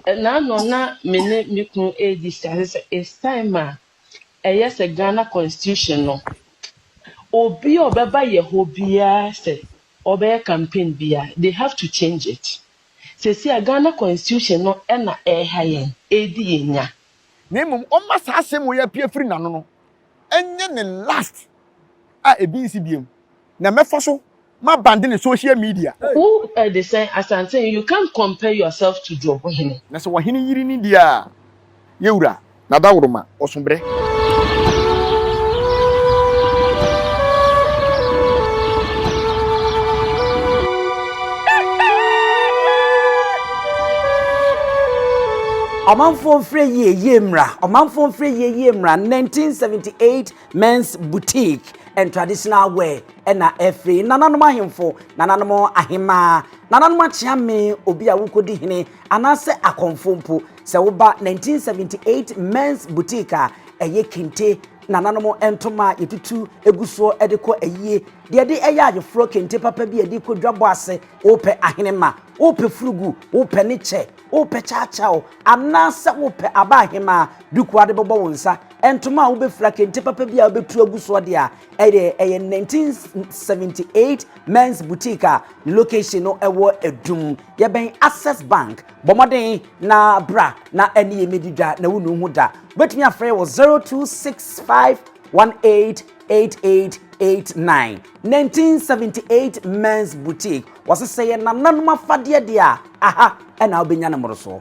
na no na me me kun e discuss it's time yes a Ghana constitution no obi obeba ye hobia say obe campaign bia they have to change it. See a Ghana constitution no e na e ha yen e di enya Name on ma sa asem we Appiah free nano no. Enye ne last ebi nsi biem. Na mefa so ma band in social media. who they say Asantehene you can't compare yourself to Otumfuo. Na so wahene yiri ni dia. Yewura na dawroma osombre. Omanfo free ye mra. Omanfo free ye mra. 1978 men's boutique and traditional wear. Ena free. Nananom ahemfo. Nananom ahema. Nananom achiame obi a wukodi hene. Anase akonfompo. Se woba 1978 men's boutique a eye kente. Nananom entoma yetutu eguso edeko eyie. De eya adwofro kente papa bi ediko dwabo ase. Ope ahenema. Ope frugu. Ope niche. Ope chachao. Anasa ope abahema. Duku ade bobo wonsa. Entoma ube kente papa bi a obetu eguso de a. Eye 1978 men's boutique a location no ewo edum. Yeben Access Bank. Bomoden na bra na eni emedidwa na wunu hu da. Betumi afre wo 0265188889. 1978 men's boutique. Was say na nanuma fade dia. Aha, ena obenya na moroso.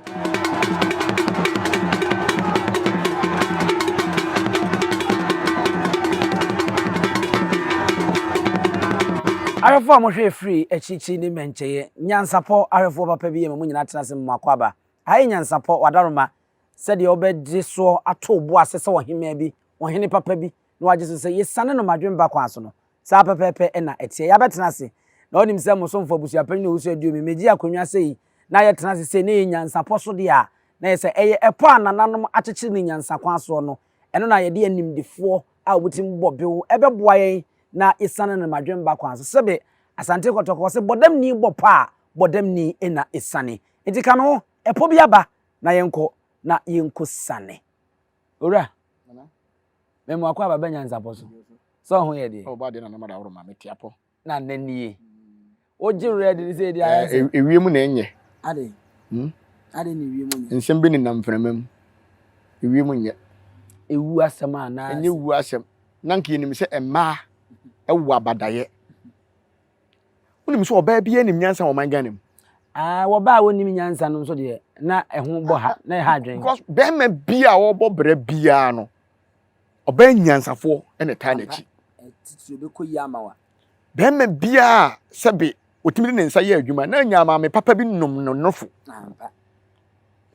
Arefo amohwe free echichi ni mencheye Nyansapo arefo papa bi yemu nyina tenase mmakwaba ayi Nyansapo wadaroma sede obedi so atobo asese wohema bi wohene papa bi na wagye so se yesane no madwemba kwa so no sa pepepe na etie ya betenase na onim se mosomfo busuapanyi no wusu aduo meji akonwa sei na ye tenase se ne Nyansapo so de a na ye se eye epo anananom akyeche ni Nyansakwa so no eno na ye de animdefo a obutim bobewo ebeboa yen na isane na madwemba kwa so sebe asante kotoko se bodam ni bopa bodam ni ena isane etika no epo bi aba na yenko sane ora memo akwa baba Nyansapo so ho ye de O ba de na na mada woroma metiapo na nanie oji ready ni se de ayase ewiem na enye ade ade ni wiem nye nsem bi ni nam framam ewiem nye ewu asem ana enye wu asem nanka yenim se emma ewu abadaye unim so oba bia nim nyansa wo manganem wo ba wonim nyansa no so de na eho bo ha na ha adwen because be ma bia wo bo bra bia no oba nyansafo ene ta na chi titi obekoyi amawa be ma bia sebe otimi ne nsa ye adwuma na nyama me papa bi nom no nofo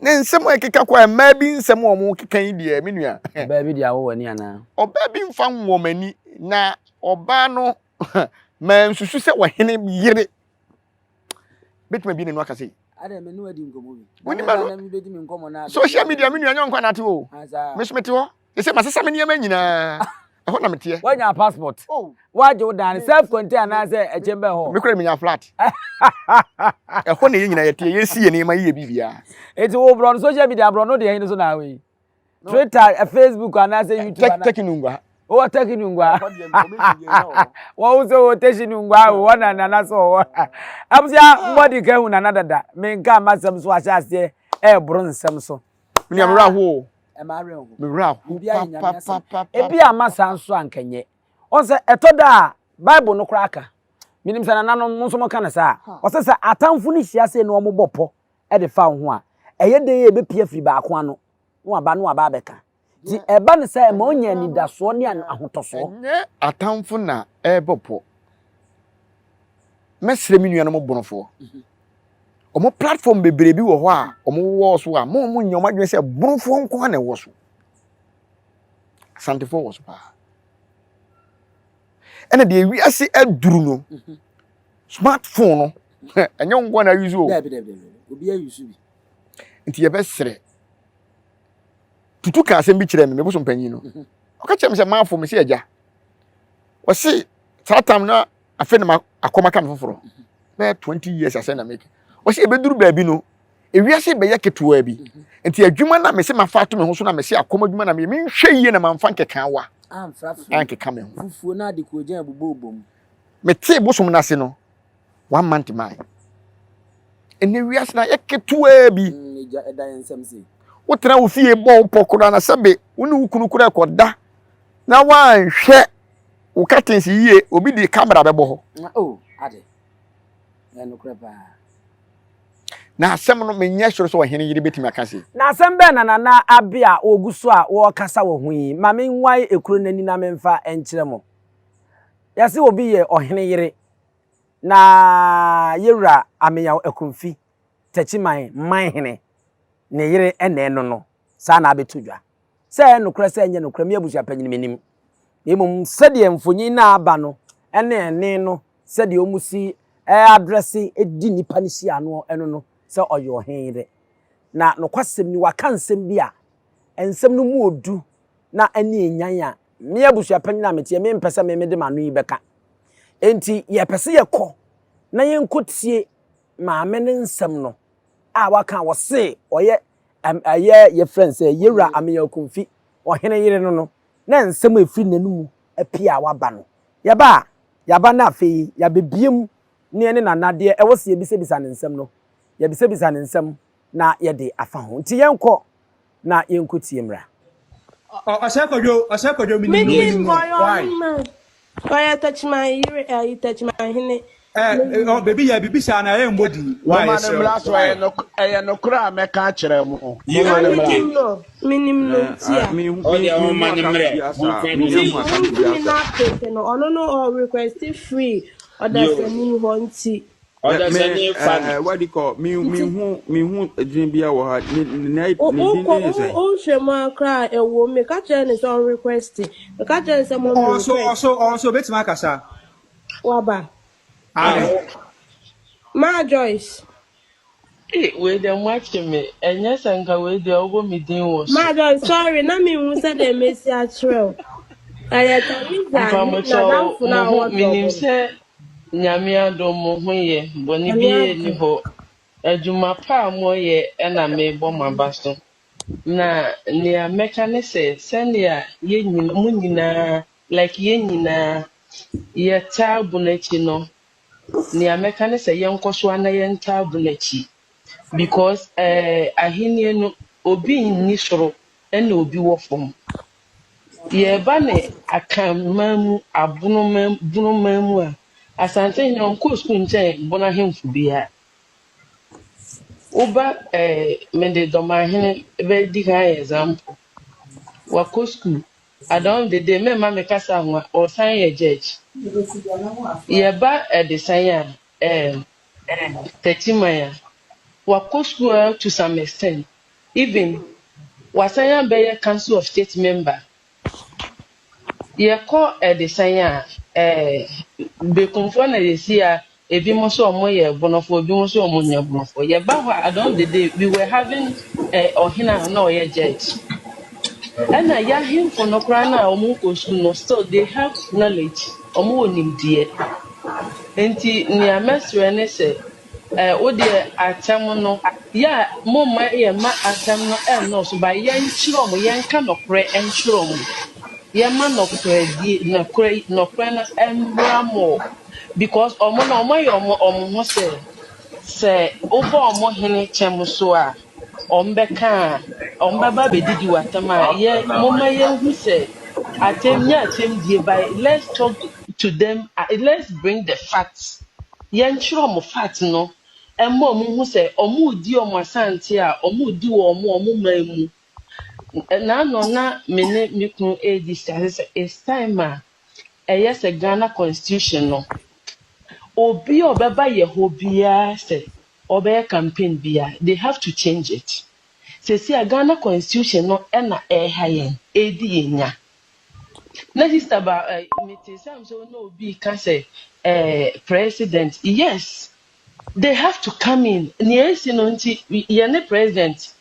ne nsem ekeka kwa ma bi nsem wo mo kekan die menua ba bi dia wo wani ana oba bi mfa nwo mani na oba no man susu se wahene yire betima bi ne no akase ade me no adi nkomo bi woni ma na mi bedi mi nkomo na social media menua nyon kwa na te o me smete ho ese masesa me niam nyina ho na mete wanya passport waje wo dan self contain na se echembe ho me kura me nya flat ho na ye nyina ye te ye si ye ne ma ye bibia eti wo bro social media bro no de hin so na we Twitter, Facebook and as YouTube Techimanhene'S o Techimanhene'S wo uzo Techimanhene'S wo na na so abusia mbodi ka hu na nadada me nka amasem so ahyase bro nsem so me amra ho ho me ra ho ebi amasa nso ankanye on se etoda Bible no kraka minim se na nanom nso mo kana sa o se atamfu ni hiase no mo bopo de fa ho a eye de ye be pia firi ba ko ano no aba beka ti eba ne se ma onya ni daso ne ahotoso enye atamfu na bopo mesre mi nuanom bonofo omo platform bebrebe wo ho a omo wo so a mo nyom adwen se bonofo nko na wo so Asantehene wo so pa ene de wiase aduru no smartphone no enye ngwa na use o obi use bi nti ye besre tutu ka asem bi kire me boso mpanyin no o ka kire me se manfo me se agya o se satam na afi na akoma kan foforo na 20 years ase na make o se e beduru baabi no ewiase be ye ketewa bi enti adwuma na me se mafa to me ho so na me se akoma adwuma na me nhwe yie na mamfa nkeka wa ankeka me ho fufuo na de ko gyan bobom me te bosom na se no 1 month mai ene wiase na ye ketewa bi eja edan nsem se wotra wo fie bo pokora na sebe woni wukunu kura koda na wanhwe wo katensi yie obi di camera bebo ho oh ade eno krepa na asem no menye soro so ohene yiri betimi akase na asem be na Appiah oguso a wo kasa wo ho yi ma me nwai ekuro nani na memfa enkyere mo yase obi ye ohene yiri na yewura ameya ekumfi Techimanhene'S ne yiri ene no sa na abetudwa se enokra se enye nokra me abusua panyin menim emum sede mfonyin na aba no ene no sede omusi address edi nipa ni sia no eno no se oyo henre na nokwasem ni waka nsem bi a ensem no mu odu na ani enyan a me abusua panyin na metie me mpese me de manu yi beka enti ye pese ye kɔ na yenkotie maame ne nsem no a waka wo se oye ye friend say yewura ameya okumfi ohene yire no na nsem efiri nanumu Appiah waba no yaba na afei yabebiem ne ne nanade e wo se yebisebisa ne nsem no yebisebisa ne nsem na yede afa ho nti yenkɔ na yenkotie mra asakojo minimum why Oya Techimanhene'S. oh baby ya bibi sa na mbodi why so e no kura meka akere mu Minimum tia. o de o manimre Ono no request free or that's a new hunty. o da sani fan what do you call me who dream bia wo ha ni O shema cry e wo me ka chere ni so request. Me ka chere se mo also betima kasa waba. Ma Joyce. We dem watch me. Enya sanka we dey ogo me din wo. Ma Joyce, sorry, na me hu say dem mesi atrel. Ayetariza na damfo na wo minim se nyame adom ho ye boni bie ni ho adwuma pa mo ye na me bo maba so na ne ameka ne se senia ye nyina like ye nyina ye tabu na chi no ne ameka ne se ye nkoso ana ye ntabu na chi because ahenie no obi nni soro na obi wo fom ye ba ne akamamu abunomamu a Asantehene onko school nche bona hemfu bia oba mende domahene be di kan example wako school adon de mema me kasa nwa o san ye judge ye ba de san ya Techimanhene'S wako school to some extent even wasan be ye council of state member ye ko de san ya be konfo na ye si a ebi mo so omo ye bonofo ebi mo so omo nya bonofo ye ba ho adon the day we were having ohina na oye judge and ya him for no kra na omo ko school no still they have knowledge omo onim die enti ni amesre ne se wo de atam no ya mo ma ye ma atam no no so ba ye nchiro omo ye nka no kre enchiro omo ye ma no kre die no kre na embra mo because omo na omo ye omo ho se obo omo hene chem so a ombeka ombaba bedidi watama ye moma ye hu se atem die by let's talk to them let's bring the facts ye nchiro omo fact no emma omo hu se omo di omo asante a omo di wo omo mamu na no na mene mikun discuss it's time yes a Ghana constitution no obi obeba ye hobia say obe campaign bia they have to change it say see a Ghana constitution no na hayen edi enya na sister ba meeting sam so no obi can say president yes they have to come in niesi no nti ye ne president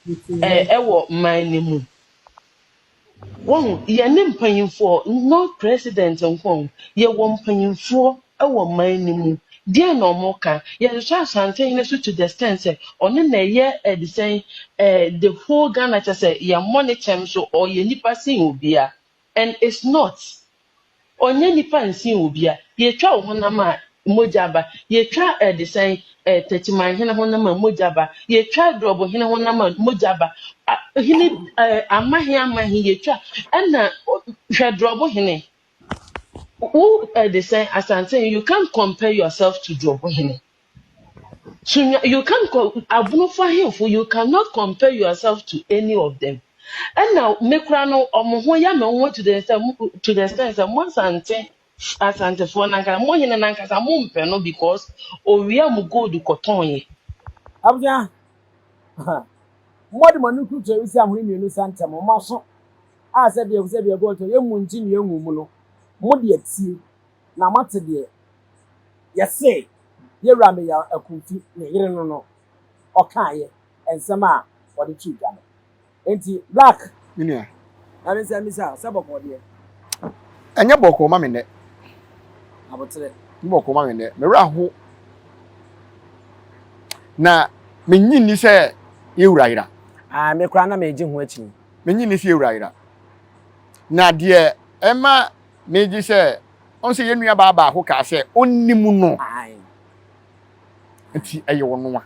ewo man mu won ye ne mpanyimfo no president nkon ye wo mpanyimfo ewo man mu dear no more can. Yes, Asantehene so to the extent say on na ye the saying the whole Ghana just say your money term so or ye nipa sin obia. And it's not. Onye nipa nsin obia. Ye twa honam a mojaba. Ye twa the saying Techimanhene'S honam a mojaba. Ye twa drobo hene honam a mojaba. Hene amahi ye twa. And na hwe drobo hene. Who they say Asante, you can't compare yourself to Jobohine. So you can't you cannot compare yourself to any of them. And now Mekrano or Mohoya no to the extent that once Asante for Nanka, Mohina Nanka, Mumpeno because we are go to Cotonye. Abia. Modi manuku je isi amuri mienu santa mo maso. A se de go to emu nji ni enwu mu no. Modi atie na mate de ye say ye rame ya akunfi ne yire no no. Okaye ensem a wode tu gwa no. Enti black Minia. na me say misa saboko de. Anya boko ma me ne. Abotre. Boko ma me ne. Me ra ho. Na me nyini se ye wuraira. Ah me kra na me ji ho achi. Me nyini se ye wuraira. Na de ema me ji se on se ye nua ba ho ka se onnimu no. Ai. Enti eye wono a.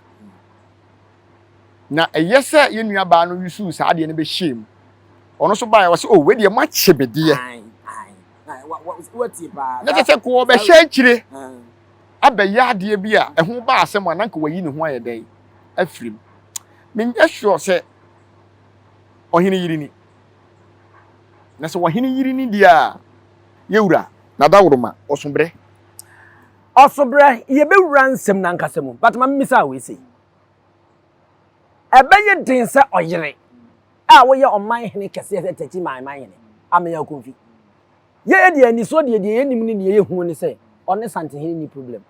Na eye se ye nua ba no yusu sa de ne be hyem. Ono so ba ya wo se oh we de ma chebede. Ai. What ba? Na tete ko be hye akire. Abɛyɛ adeɛ bi a ɛho ba asɛm a nanka wayi ne ho ayɛ dɛn afirim menyɛ sure sɛ ɔhene yiri ni na sɛ ɔhene yiri ni deɛ a yɛwura na daworoma ɔsobrɛ yɛbɛwura nsɛm na nkasɛ mu but ma mmisa we sei ɛbɛyɛ den sɛ ɔyere a woyɛ ɔman hene kɛseɛ sɛ Techimanhene'S hene amenya konfi yɛ de ani so de yɛnim ne de yɛhu ne sɛ ɔne Asantehene ni problem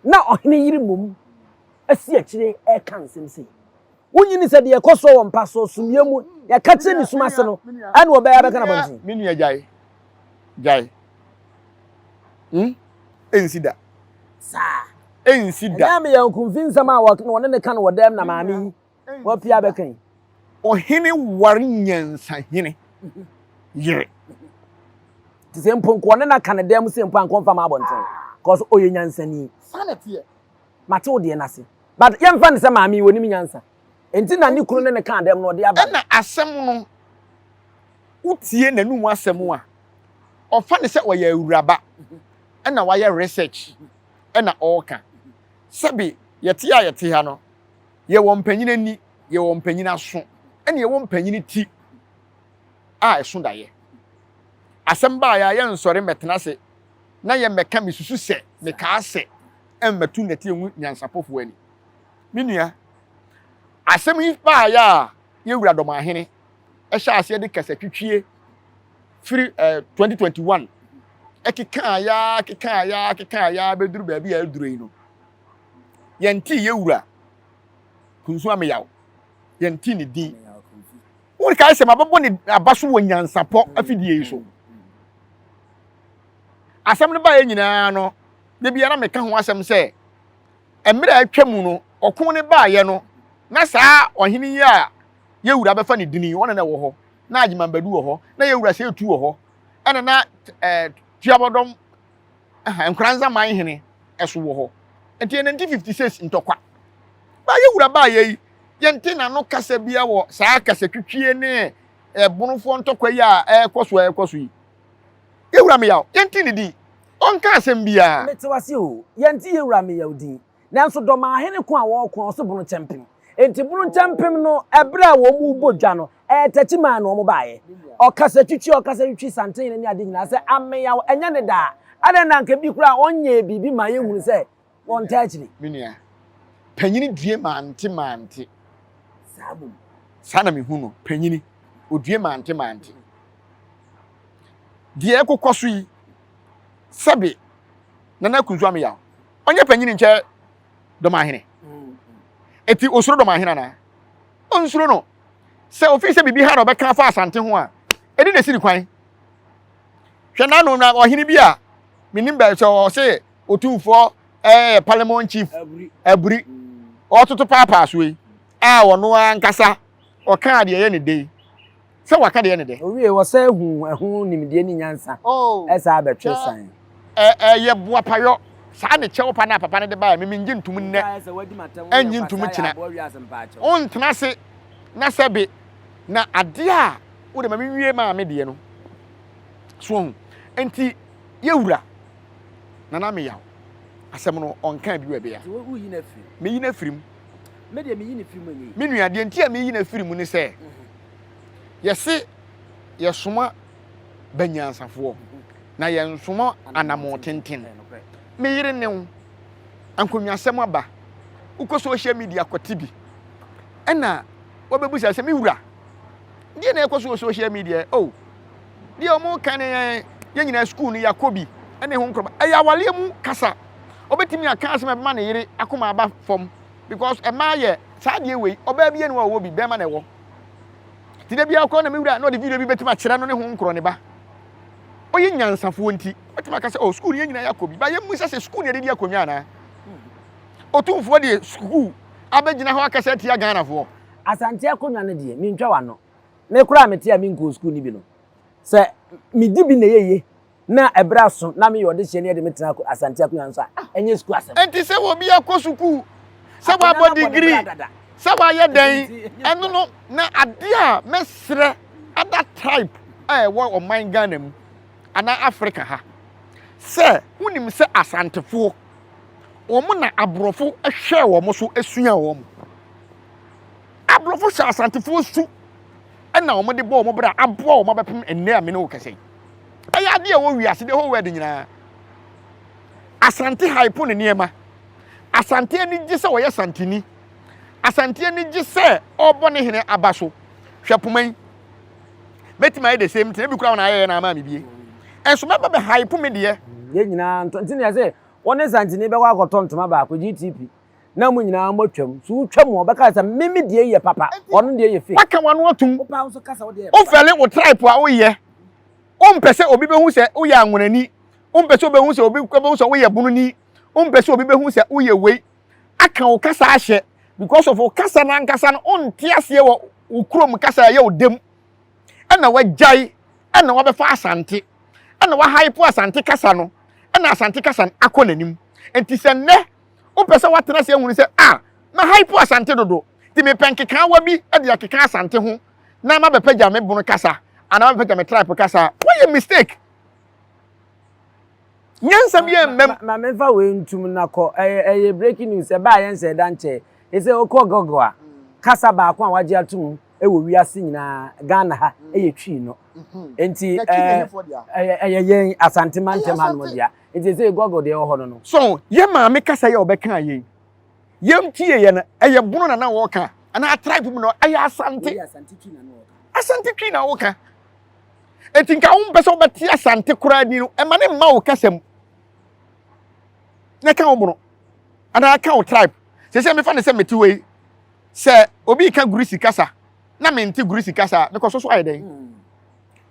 na ɔhene yiri mom asi akyire ɛka nsɛm sei wonyini sɛ de yɛkɔsɔ wɔ mpa so sumie mu yɛka kyerɛ ne suma se no ɛne wɔbɛyɛ bɛka na bɔnten me nua gyae ensida ya me yan konfi nsɛm a wɔne ne ka no wɔdam na maame yi wɔpia bɛka yi ɔhene ware Nyansahene yere tise mponko ne na ka ne dam se mpo ankonfa ma abɔnten cause oye nyansani sanete mate wo de na se but yɛmfa ne sɛ maame yi wonim nyansa enti na ne kunu ne ka dam no de aba na asɛm no utie nanum asɛm a ɔfa ne sɛ ɔyɛ awuraba ɛna wayɛ research ɛna ɔka sɛbi yɛte ha no yɛwɔ mpanyina ni yɛwɔ mpanyina so ɛna yɛwɔ mpanyina ti a ɛso daeɛ asɛm ba ya yɛ nsɔre mɛtena se na yɛ mɛka misusu sɛ meka ase ɛmmɛtu nɛte enwu nyansapofo ani minua asɛm yi ba ya yɛwura dɔmahene ɛhyɛ ase de kasa twitwie firi 2021 ɛkeka ya beduru baabi ya eduru yi no yɛnti yɛwura kunsu ameyaw yɛnti ne din wɔn ka asɛm abɛbɔ ne abaso wɔ nyansapɔ afidie yi so asɛm no ba yɛ nyinaa no de biara meka ho asɛm sɛ emre atwa mu no ɔko ne ba yɛ no na saa ɔhene yi a yɛwura bɛfa ne dini wɔn na wɔ hɔ na agimambadu wɔ hɔ na yɛwura sɛ etu wɔ hɔ ɛna na tuabɔdɔm nkranza man hene ɛso wɔ hɔ nti 1956 ntɔkwa ba yɛwura ba yɛ yi yɛnte na no kasa bia wɔ saa kasa twitwie ne bonofo ntɔkwa yi a ɛkɔ so yi yɛwura me yaw yɛnte ne di ɔnka asɛm bia metewase o yɛnte yɛwura me yaw di nanso dɔmahene ko a wɔkɔ so bono champion enti bono champion no ɛbrɛ a wɔn mu bodwa no Techimanhene'S no wɔn baayɛ ɔkasa twitwi Asantehene ne ade nyina sɛ ameyaw ɛnya ne da ada na nka bi kura ɔnyɛ bibi ma yɛhunu sɛ wɔn ta akyiri menua panyini due mante sana me hu no panyini odue mante die ekokɔ so yi sabe nana kunzu ameyaw ɔnyɛ panyini nkyɛ dɔmahene eti osuro dɔmahene na onsuro no sɛ ofi sɛ bibi ha na ɔbɛka fa Asante ho a edi na siri kwan hwɛ na no na ɔhene bi a menim ba sɛ ɔse Otumfuo parliament chief aburi ototo papa so yi wono ankasa o kan de ye ne dey se waka de ye ne dey owie wo se hu nimdie ni nyansa esa abetwe san ye boa payo saa ne chewo pa na papa ne de ba me ngi ntum nne anyi ntum kina on tena se na sebe na ade a wo de ma wie ma me de no so enti yewura na me yaw asem no onkan bi wa be ya wo yi na firi me yi na firim me de me yi na firi mu nyi me nua de enti a me yi na firim ni se yesi yesoma banyansafo na yensoma anamo tenten me yire ne wo ankonwasem aba uko social media kwati bi ena wobebusa se me wura die na ekoso social media die omo kan ye nyina school ni yakobi ene ho nkroba ayawale mu kasa obetimi aka asem be ma ne yire akoma aba fom because e ma ye saa die we oba bia ne wo bi be ma ne wo ti de bia ko na me wura na de video bi betima kire no ne ho nkro ne ba oye nyansafo nti betima aka se school ye nyina yakobi ba ye mu se school ye de akonwa na Otumfuo de school abegina ho aka se tia Ghana fo asante akonwa ne de mi ntwa wano me kura me tia mi nko school ni bi no se mi di bi na yeye na ebra so na me yode hye ne de metena asante akonwa nso enye school asem enti se wo bia ko school se wa bo degree se wa ye den eno no na ade a mesre other tribe wo o man Ghana mu ana Africa ha se unim se asantefo omo na abrofo ehwe wo mo so esua wo mo abrofo sha asantefo su ena omo de bo omo bra abo omo bepem enne ame no kese aya de wo wiase de ho wed nyina asante hype ne niema asante ni gye se wo ye santini asante ni gye se obo ne hene abaso hwepoman betima the same thing bi kura na aye na ama me bie enso meba be hype me de ye nyina nti ne se woni santini be kwa kotontoma ba ko GTP na mu nyina motwam so twam obeka se mimi de ye papa ono de ye fake waka wano atum opa so kasa wo de o fele wo tribe a wo ye o mpese obi be hu se wo ye anwonani o mpese obi hu se obi ko be hu se wo ye bununi o mpese obi be hu se wo ye wei aka wo kasa ahye because of wo kasa na nkasa no on tiase wo ukrom kasa ye odem ana wajai ana wabefa asante ana wa hype asante kasa no ana asante kasa akonanim enti se ne o pese watena se ehunu se ma hype asante dodo ti me penkeka wa bi e de akeka asante ho na ma bepaja me bunu kasa ana ma bepaja me tribe kasa why a mistake nyansa bi emem ma me fa we ntum na ko breaking news e ba yen se danche e se okogogo a kasa ba ko a waje atum e wo wiase nyina Ghana ha e ye twi no enti yen asante mantem ha no dia enti se gogo de ho no so ye ma me kasa ye obeka ye yem tie ye na eye bunu na wo ka ana tribe mu no eye asante twi na wo ka enti nka wo mpese obeti asante kura ni no e ma ne ma wo kasam na ka wo bunu ana ka wo tribe se me fa ne se meti we se obi ka gurisi kasa na mente gurisi kasa because so ayeden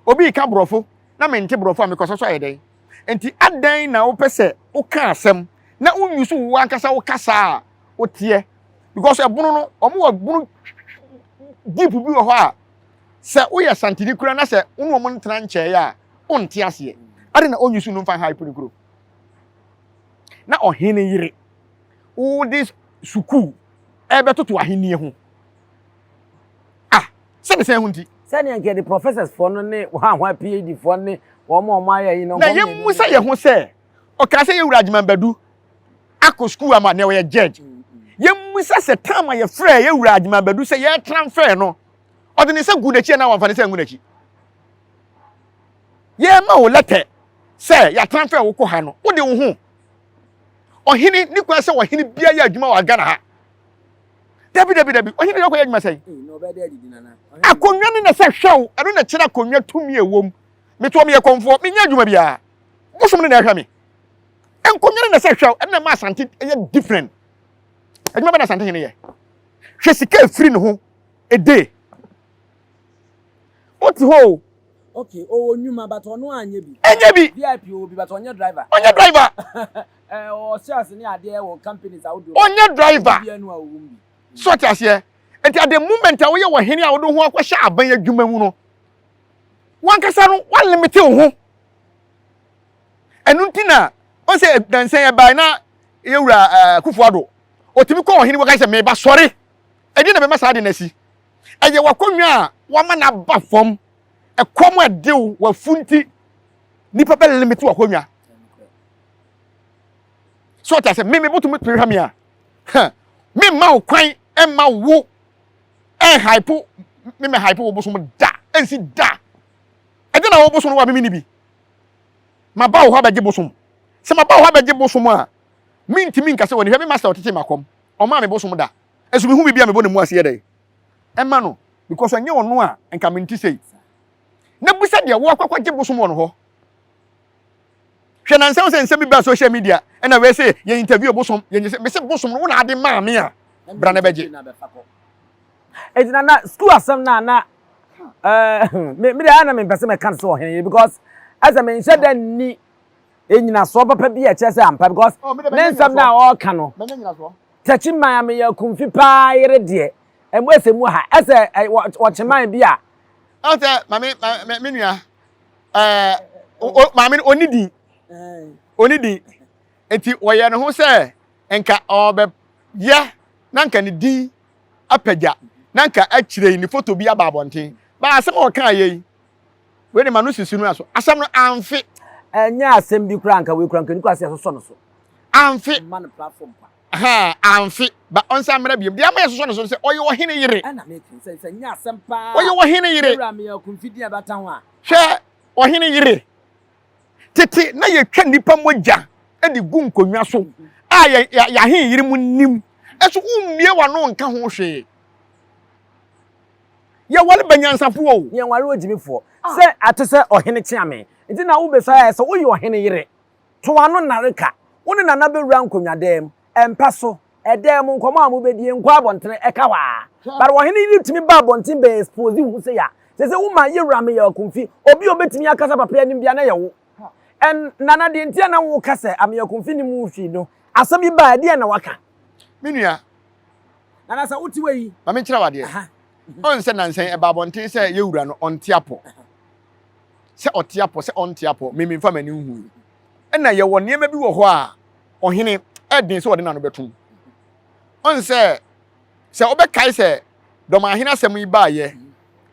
obi ka brofo na mente brofo because so ayeden enti adan na wo pese wo ka asem na wo nyusu wo ankasa wo kasa wo tie because ebunu no omo wa bunu deep bi wo ho a se wo ye santini kura na se wo mo ntena nche ya onte ase ade na onyusu no fa hype ni kuro na ohene yire wo this suku ebe toto ahenie ho se hunti se ne nke the professors for no ne wa PhD for ne wo mo aye yi no na ye mu se ye ho se o ka se ye wura adjuma badu akọ school ama ne we judge ye mu se time ye frɛ ye wura adjuma badu se ye transfer no o de ne se gu na chi na wa fa ne se gu na chi ye ma o letter se ya transfer wo ko ha no wo de wo ho ohini ni kwa se wo hini bia ya adjuma wa Ghana ha Dabi ohini yo ko ya adjuma sei no be dey dinana akonwa ne na se hwew eno na kira akonwa tumi ewom meto me yekonfo menya adwuma bia bosom ne na hwa me enkonwa ne na se hwew eno na ma asante ye different adwuma ba na asante hene ye hwe sika free ne ho ede oti ho okay o nyuma but ono anye bi enye bi VIP o bi but onye driver or sales ni ade or companies out do. Onye driver. So tia se. Enti at the moment a wo ye wo hene a wo do ho akwahye aban adwuma mu no. Wan kasa no wan limit wo ho. Enu ntina on say dansen e bai na ewura Kufuado. Otimi ko hene wo ka se me ba sorry. Edi na be masa ade na si. Eye wakonwa a wo ma na ba fom. Ekom adew wa funti. Nipa be limit wo akonwa. So tia se me botu me hwa me a. Me ma kwan e ma wo hypo me hypo wo bosom da ensi da e de na wo bosom wa me ni bi ma ba wo ha beje bosom se ma ba wo ha beje bosom a me ntimi nka se woni hwe me master otete makom o ma me bosom da esu me hu bibia me bo ne mu ase ye dai e ma no because anye wono a enka me nti sei na busa de wo akwakwa je bosom wono ho hwe na nsa se bi ba social media e na we say ye interview bosom ye me se bosom no na ade ma me a bra na beje Ejina na school asem na me dey na me pese me kan so hen because as I mentioned that ni enyina so papa bi e chese ampa because men sam na all kan no Techimanhene'S me ya kumfi pa yere de emo esemu ha ese wo cheman bi a ante mame me nua mame onidi enti wo ye ne ho se enka obe ye na nka ne di apagya nanka akire ni photo bi ababonten ba asem o kan ayi we ne manu sisinu aso asem no amfe enya asem bi kura nka we kura nka ni kwase so no so amfe man platform pa amfe ba onsa mra biem dia ma so no so se oye wo hene yire na make sense enya asem pa oye wo hene yire ura me akumfidi abata ho a hwe wo hene yire tete na ye twa nipa moja e di gu nkonwa so a ya hen yire mu nim esu ummie wa no nka ho hwe ya wale banyansapo o ye nware ojimifo se atese ohene chiame nti na wo besa ya se wo ye ohene yire to ano nareka woni nana bewura nkonwadem empa so edem nkomo amu bedie nkwa abontere eka wa but ohene yire timi ba abonten be expose hu se ya se wo ma yewura me ya kumfi obi obetimi akasa papa ya nimbia na ye wo en nana de ntia na wo kasa am ya kumfi ni mu fi no asam yi ba de na waka minua nana sa uti we ma me kira wade on se nansen e babonten se yewura no ontiapo se otiapo se ontiapo me mfa mani hu na ye wo niema bi wo ho a ohene edin se wode na no betum on se obekai se do ma ahena asem yi ba ye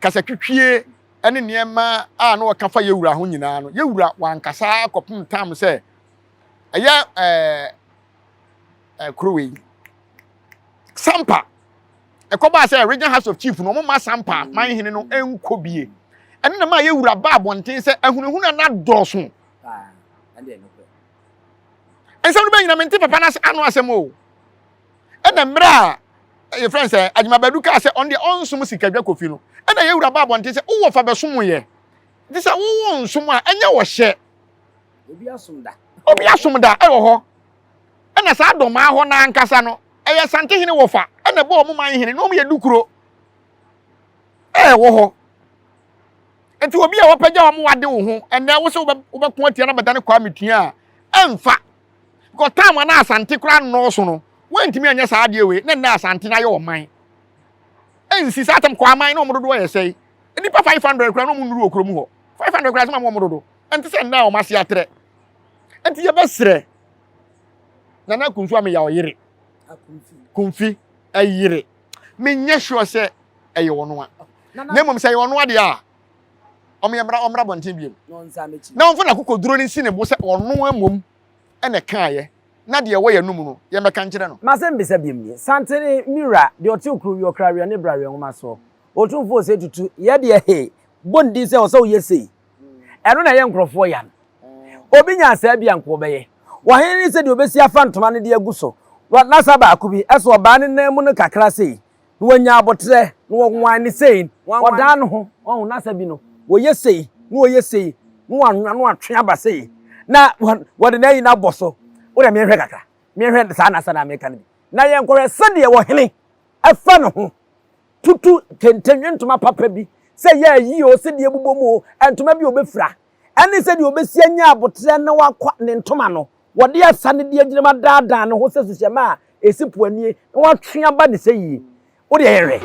kasa twitwie ene niema a no ka fa yewura ho nyina no yewura wankasa kopum tam se eya kruwe sampa ekoba say regional house of chief no mo ma sampa man hene no enkobie ene na ma yewura ba abonten se ehunehunu na doso ande no ense no banyina mente papa na anu asem o ene mra your friend say adjuma baduka say on the onsum sikadwa kofi no ene yewura ba abonten se wo fa besom ye di say wo nsum a enye wo hye obi asum da e wo ho ene sa doma ho na ankasa no eye Asantehene wo fa ene bo mo man hene no mo ye dukuro wo ho enti obi a wo pagya wo mo wade wo ho ene wo se wo be ko atia na bada ne kwa metua emfa ko time na Asante kura no so no wantimi anya sa ade we na Asante na ye wo man ensi satam kwa man no mo dodo ye sei nipa 500 kura no mo nuru okuro mu ho 500 kura se mo dodo enti se na o ma se atre enti ye besre nana kunfu am ya oyire kumfi ayire menye sure se eye wono a na mom se ye wono ade a omra bonten biem no nsa mechi na onfo na kokoduro ni si ne bo se wono amom ene kaaye na de wo ya num no ye meka nkire no masem bisa biem ni Asantehene mira de oti okru yo kra ne bra we nwoma so Otumfuo se tutu ye de he bondi se o so ye sei eno na ye nkrofo ya obi nya asa bia nko beye wo hen ni se de obesi afa ntoma ne de aguso wa nasaba akubi eso oba ne namu no kakra sei no wanya abotre no wonwan ni sei oda no ho wo nasabi no wo ye sei no wo ye sei no wanwa no atwe aba sei na wo de nayi na boso wo de me hwe kakra me hwe sa na sana me kan bi na ye nkore se de wo hene afa no ho tutu tentenwe ntoma papa bi se ye yi o se de ebubomu ntoma bi obefra ene se de obesi anya abotre na wakwa ne ntoma no wode asane de agirema daadaa ne ho sesuhyema a esipuanie na watwe aba ne seyi wo de yere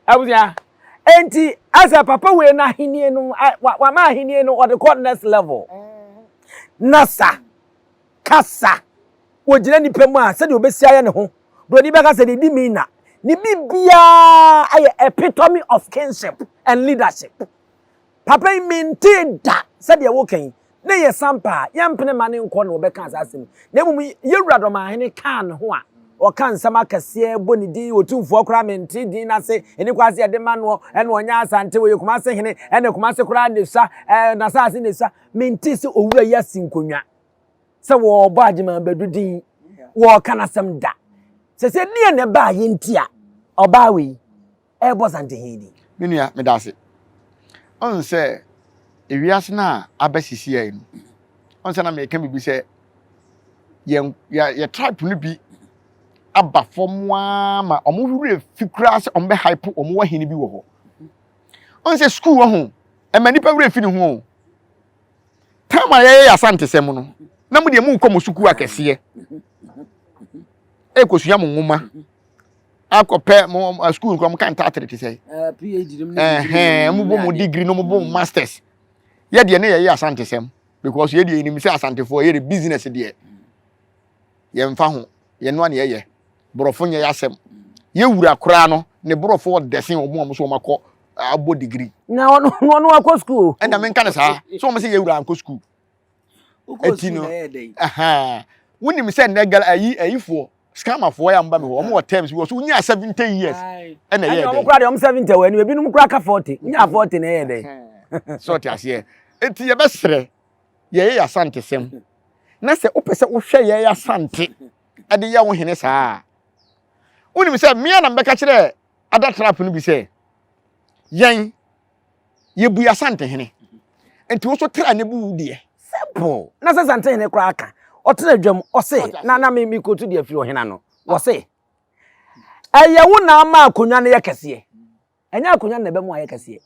Abuja enti asa papa we na hinie no wa ma hinie no or the next level nasa kasa wogire nipa mu a se de obesi aye ne ho broni be ka se de di mi na ni bibia aye epitome of kinship and leadership papa maintain da se de wo kan ne ye sampa ye mpene mane nko no be kan asasem na mu ye wurado ma hene kan ho a o kan sama kase boni di Otumfuo kra menti di na se eni kwase ye de mano ene onya asante we kuma se hene ene kuma se kra nesa na sa se nesa menti se owura ya sinkonwa se wo bo agema badudin wo kana sam da se die ne ba yintia oba we e bo Asantehene menua medase on se ewiase na abasisi ai no on se na me ka bibi se ye tribe no bi aba fomwa ma omuhuru fikura se ombe hype omu wahini bi wo ho on se school wo ho e manipa wure fini ho tama ye Asantesem no na mu de mu nkomo suku akese e kosuya mu nwuma akope mo school nko mo kan ta atrete sei PhD mu bo mo degree no mo bo masters ye de ne ye Asantesem because ye de ni mi se Asantefo ye de business de ye mfa ho ye no na ye borofo nya yasem ye wura kora no ne borofo desen omo so makọ abo degree na ono akọ school enda men kan sa so mo se ye wura akọ school etino woni mi se negal ayifo scammerfo ya mba me ho omo terms we so nya 70 years ena ye dey kura de 70 we ni bi num kura ka 40 nya 40 na ye dey so ti ase enti ye besre ye Asantesem na se opese wo hwe ye Asante ade ya wo hene saa woni mi se mia na mbeka kire ada trap no bi se yan ye bu Asantehene enti wo so tra ne bu de simple na se Asantehene kura aka otena dwam ose na me kotu de afiri ohena no wo se ayewo na ama akonwa ne yakese enya akonwa na be mu ayekese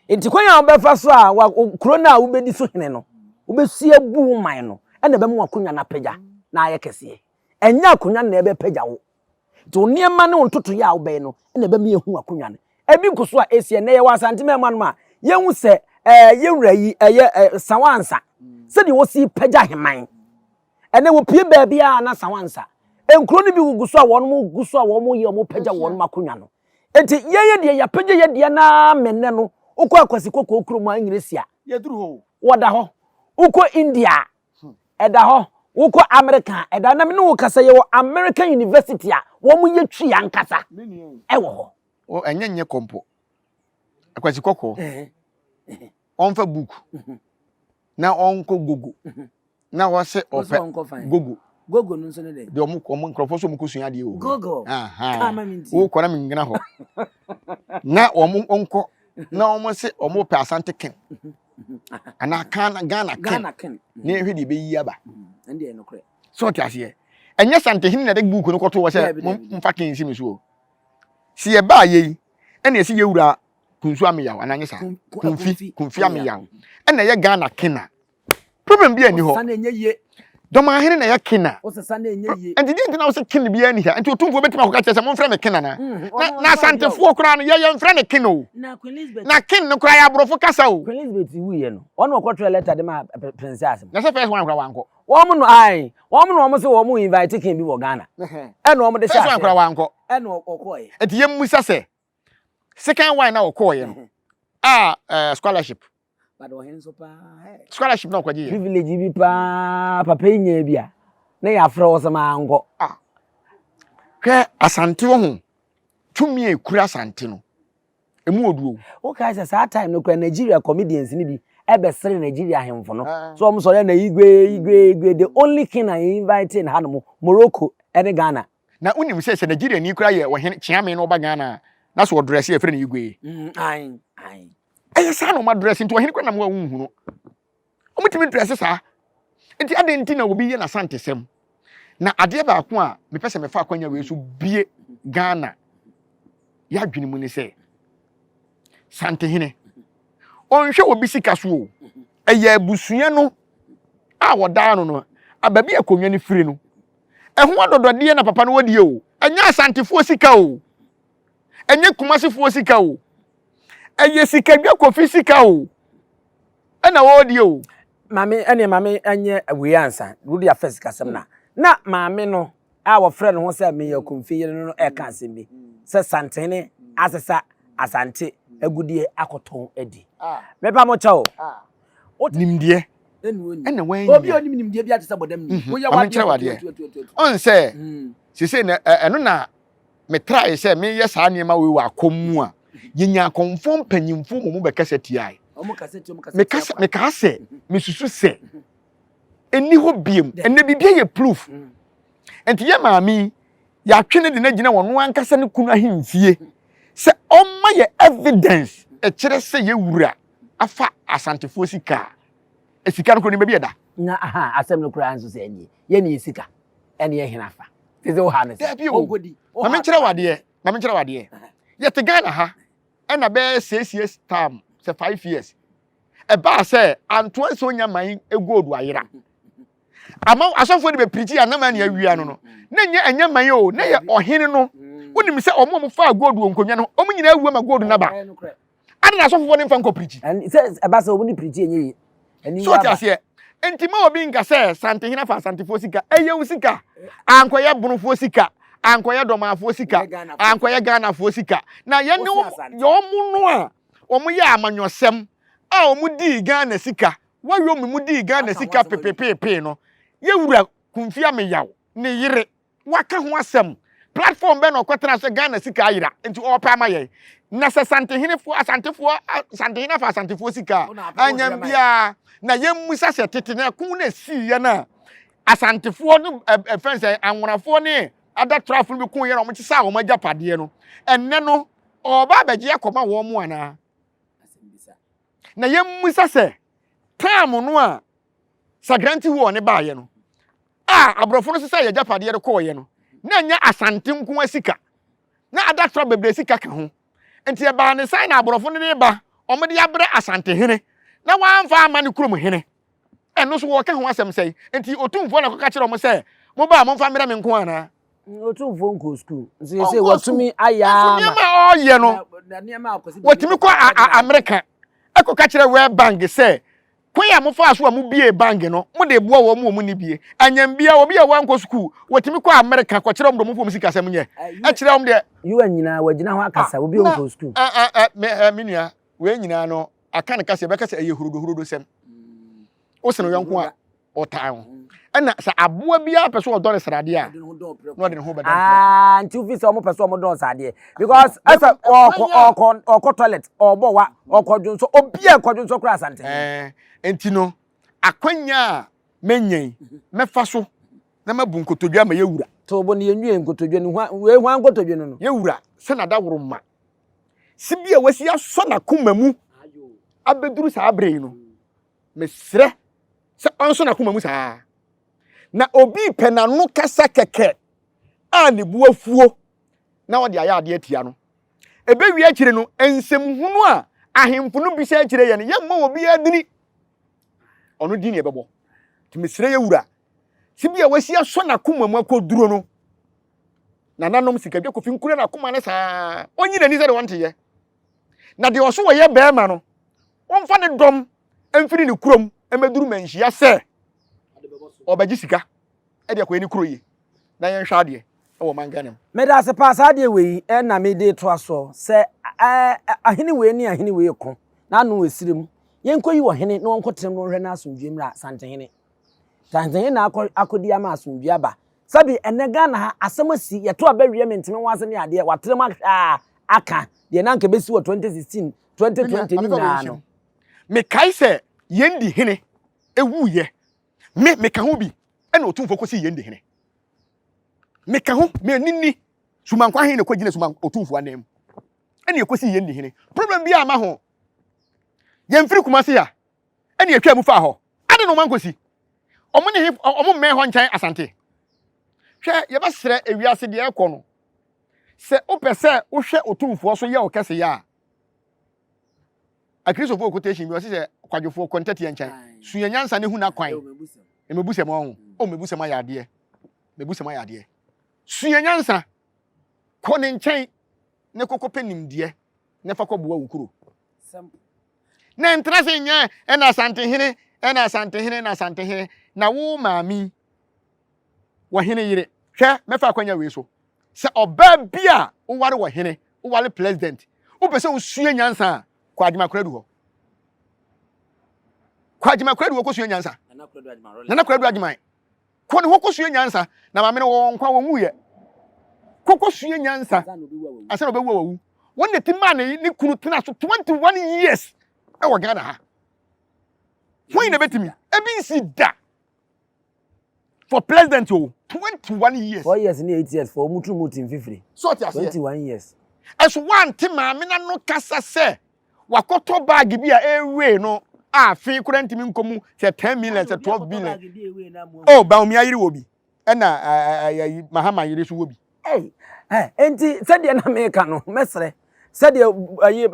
enti kwanya obefa so a korona a wo bedi so hene no wo besi abu man no ena be mu akonwa na pagya na ayekese enya akonwa na ebe pagya wo to niema ne ontoto ya wo be no ena be me ehu akonwa ne ebi nkoso a esie na ye wa Asantehene ma no ma ye hu se ye wura yi sawansa se de wo si pagya heman ene wo pie baabi a na sawansa enkro ni bi guguso a wonmo guguso a wonmo ye omo pagya wonmo akonwa no enti ye de ya pagya ye de na menne no ukọ akwasi kokokro mu anyiresia ye duru ho woda ho ukọ India eda ho Woko America eda na me no kasa ye wo American University a wo mu ye twi yankasa ewo ho o enyenye kompo akwasi kokko onfa book na onko gogo na wo se ope gogo no so ne de omo nkrofo so mukusun ade o gogo kama minti wo kora me ngina ho na omo onko na omo se omo pe Asantehene ana Ghana ken na ehwe de be yi aba ende no kre so ti ase enye Asantehene na de book no koto wo se mfa ken si me so si e ba ye ene esi ye wura kunsu ameyaw ananye sa kunfi ameyaw ene ye Ghana kena problem bi ani ho sa na enye ye doma hene na ye kena o sa na enye ye enti di ntina wo se ken bi ani ha enti Otumfuo betima ko ka chese mo mfra me kena na Asantehene kura no ye mfra ne kena o na ken no kura ya borofo kasa o Queen Elizabeth wu ye no ono okwotre letter de ma princess na se first one kura wanko womu no ai womu se womu invite ken bi wo Ghana eno womu de sha first one kura wanko eno okoye enti ye musa se second one na okoye no scholarship but o hen so pa scholarship na okwaje privilege bi pa papa nya bia na ya fra wo sama ango hwe Asante wo ho tumi ekura Asante no emu oduo o ka say that time no kwa Nigeria comedians ni bi ebe sere Nigeria hemfo no so omo so ya na igwe the only king I invite in Hanum Morocco and Ghana na unim say Nigeria ni kura ye wo hen chiame no ba Ghana na so dress ye fre na igwe ai ayi sa no ma dress nti wo hen kura na mo hu no omutimi dress sa nti ade nti na obi ye na Asantesem na ade ba ko a me pese me fa akwanya we so bie Ghana ya dwene mu ni say Asantehene onhwe obi sika so o eya abusua no a woda no ababi akonwa ni firi no eho adodode na papa no wodie o enya Asantefo sika o enye Kumasifo sika o eye sika dwa kofi sika o ena wodie o mame anye we answer would ya first kasem na mame no a wo frɛ no ho sɛ me yakumfi yere no e ka asem bi sɛ Asantehene asesa Asante agudie akoton adi me ba mo chao nimdie ena wan obi onim nimdie bi atesa bodam ni wo ya wade on se sese na eno na me try se me ye saa niema we wa akommu a yenya konfo mpanyimfo mo be kasa tiai me kasa me susu se eni ho biem ene bibia ye proof enti ye maami ya twene de na gina wono ankasa ne kunu ahemfie se omma ye evidence e kire se ye wura afa Asantefo sika esika no ko ni bia da na asem no kura anso se enye ye ni sika ene ye hinafa teze wo ha ne ogodi ma me kire wade ye te Ghana ha ena be 6 years term se 5 years e ba se antoa so nya man egodu ayira ama asofo de be preach anama na awia no na nya anya man o na ye ohene no wonim se omo fa gold wonkonwa no omo nyina awu ma gold na ba ade na sofo ne mfa nko preach and se e ba se omo ni preach enye ani so ti ase enti ma obi nka se Asantehene fa Asantefo sika eyewu sika ankoye bunufo sika ankoye domafo sika ankoye Ghanafo sika na ye ne yo mu no a omo ye amanyosem a omo di Ghana sika wayo mu di Ghana sika pepepepe no ye wura kumfi ameyaw ne yire waka ho asem platform be no kwetena se Ghana sika ayira enti opa ma ye na se Asantehene fa Asantefo sika anyambia na yemusa se tete na kun na si ye na Asantefo no fence anwonafo ne ada traffic bi kun ye na mo kisa wo magapade no enne no oba beje akoma wo mo ana na yemusa se time no a sagranti wo ne ba ye no abrofo no sisa ye japade ye ko ye no na nya Asante nko asika na ada traffic bebre sika ka ho enti e ba ne sai na abrofo ne ba omede yabre Asantehene na wanfa amane kurom hene eno so wo ka ho asem sei enti Otumfuo na ka kire mo sei mo ba mo fa mera me nko ana Otumfuo nko school nso say watumi aya ma oye no watumi ko America eko ka kire we bank sei kwen ya mo fa so mo bie bank no mo de boa wo mo ni bie anyambia obi ya wanko school watumi ko America ko kire mo do mo fo sika asem nye e kire mo de you anyina wagina ho akasa obi onko school me nua we nyina no aka ne kase be kase eye hurudo sem o se no yonko a otan na sa aboa bia pese o dole srade a no de ho beda nti ofi se o mo pese o mo don sade because asa o toilet o bowa o kodun so obi e kodun so kura asante enti no akwanya menyen mefa so na mabu nkotodwa ma yewura to bo ne yenwie nkotodwa ni we hwan nkotodwa no yewura se na da woro ma sibia wasi aso na koma mu abeduru sa abre no mesre se onso na koma mu sa na obi penanu kasa keke a ne buafuo na odi aya ade atia no ebe wi akire no ensem hunu a ahemfo no bi se akire ye ne yemma obi adini ono di ne bebo ti mesre yewura sibia wasi aso na koma mu akoduro no na nanom sikadwa kofi nkure na koma ne saa onyi na ni se de wonte ye na de oso wo ye beema no wonfa ne dom emfiri ne kurom emeduru manhia se obaji sika e de ko ni kuro yi na yen hwa de e wo manganem me da se pass ade we e na me de to aso se ahene we ni ahene we ko na anu esirem yen koyi wo hene na wonko trem no hwe na asomdwe mra Asantehene na akodi ama asomdwe aba sabi enega na asamasi ye to abawie mentime wase ne ade watrem aka de na nka besi wo 2016 2020 ni na no me kai se yendi hene ewu ye me ka ho bi e na Otumfuo kosi yendi hene me ka ho me nini sumankwa hene ko gine suman Otumfuo anem e na ekosi yendi hene problem bi ama ho ye mfiri kumase ya e na etwa mu fa ho ade no man kosi omo me ho nkan Asante hwe ye basere ewiase de ekọ no se opese wo hwe Otumfuo so ye okese ya akristo fo quotation bi o se kwadwofo content ye nkan suye nyansa ne hu na kwan emebusem ho o mebusem ayade mebusem ayade suye nyansa ko ne nkan ne kokope nimde ne fa ko boa wukuro na entrase nya e na Asantehene na wo maami wo hene yire hwe mefa kwanya we so se oba bia wo ware wo hene wo ware president wo pese wo suye nyansa kwadima kradu ho kwajima kwadu wo kosuye nyansa nana kwadu adwuma ko ne wo kosuye nyansa na maame no wo nkwa wo muye kokosuye nyansa asa obewu wawu wonne timma ne kunu tena so 21 years e wo Ghana ha when ne betimi ebi si da for president o 21 years 4 years ni 8 years for mutu fifiri so ti ase 21 years as one timma me na no kasa se wakoto bag bi a ewe no fi kurantimi nkomu se 10 million se 12 billion oh ba omi ayiri wo bi e na mahama yiri so wo bi enti said na me ka no mesre said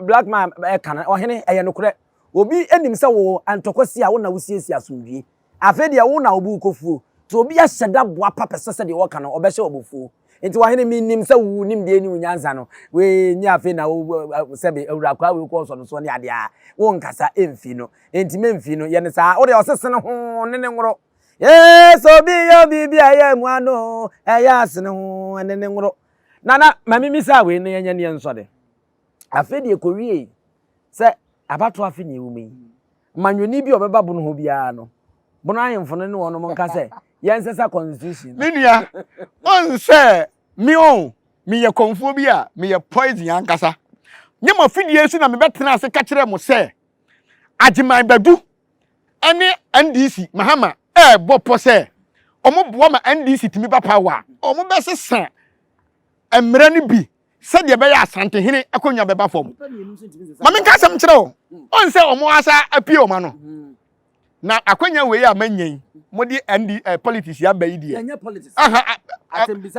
black man e kana ohene eye nokure obi enim se wo antokosi a wo na wusiesie asomdwie afede wo na obu kofuo to obi a hyeda boa papa sese de wo ka no obehye obufuo enti wahene mi nim se wu nim de ni unyansa no we nya afi na wo sebe awurakwa we ko so no so ne ade a wo nkasa emfi no enti memfi no ye ne sa wo de osese no ho ne ngoro yes obi yo bibia ye mu ano eya asene ho ne ngoro nana mami misa we ne nya ne nso de afi de kowie se abato afi ne wumi manwoni bi obeba bu no ho bia no bono ahemfo no ne wono mo nka se yensesa constitution minia on se mi ye konfuo bi a mi ye poison yankasa nye mo fidie su na me betena ase ka kire mo se agiman badu ene NDC mahama bopo se omo boa ma NDC timi ba power omo besesa emre ni bi se de be ya Asantehene akonya beba fom mama nka sam kire o on se omo asa apie o ma no na akonya we ya manyen modi politics ya ba idie anya politics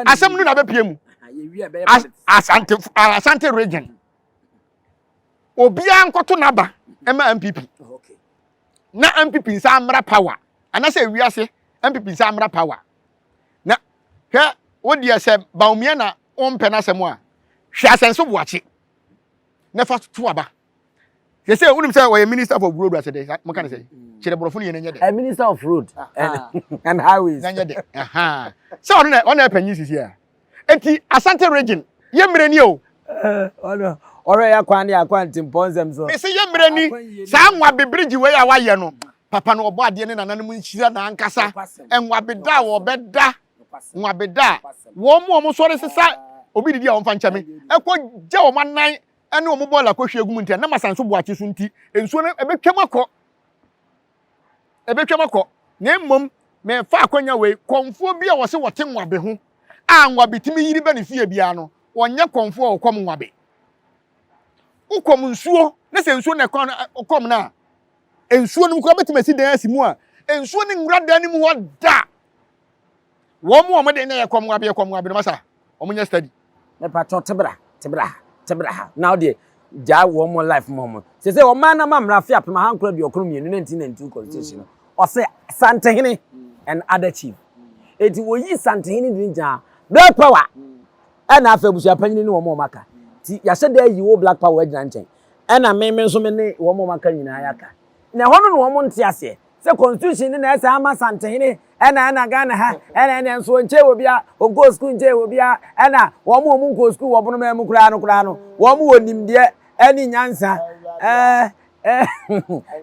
asem nu na be pie mu Asante region obia nkoto na ba ema MPP okay na MPP nsa amra power anase wiase MPP nsa amra power na hwe wodi ase baumia na ompe na asem a hwe asenso boache na fa to aba ye say unim say we minister for road asede mo kan say kire borofo ne nyede a minister of road and highways nyede so on na panyi sisi a enti Asante region ye mre ni o ore ya kwan ya kwan timponsem so me say ye mre ni sa nwa bebriji we ya waye no papa no obo ade ne nananom nhyira na ankasa enwabeda wo beda nwabeda wo mo sori sesa obi didi a wonfa nchame ekọ gye wo manan ene wo bola kwohwe egum ntia na masanso boache so nti ensuo no ebetwam akọ na mmom me fa akwanya we konfo bi a wo se wote nwabe ho a nwabe timi yiri ba ne fie bia no wonye konfo a okom nwabe ukom nsuo na se nsuo na okom na ensuo no ko betima si dan asimu a ensuo ni ngura dan ni mu hoda wo mo de na ye kom nwabe no masa o munya study me pato tebra now de ja wo mo life mo se o man na mamra fi apema hankura bi okoro mienu 1992 constitution o se Asantehene and other chief eti wo yi Asantehene din ja black power na afa busu panyin ni wo mo maka ti ya se da yi wo black power agina nchen na me nso me ne wo mo maka nyina yaka na hono no wo mo nte ase se constitution ni na ese ama Asantehene na Ghana ha na nso nche wo bia o go school nche wo bia na wo mo go school wo bono me mu kura no wo mo wonim de ani nyansa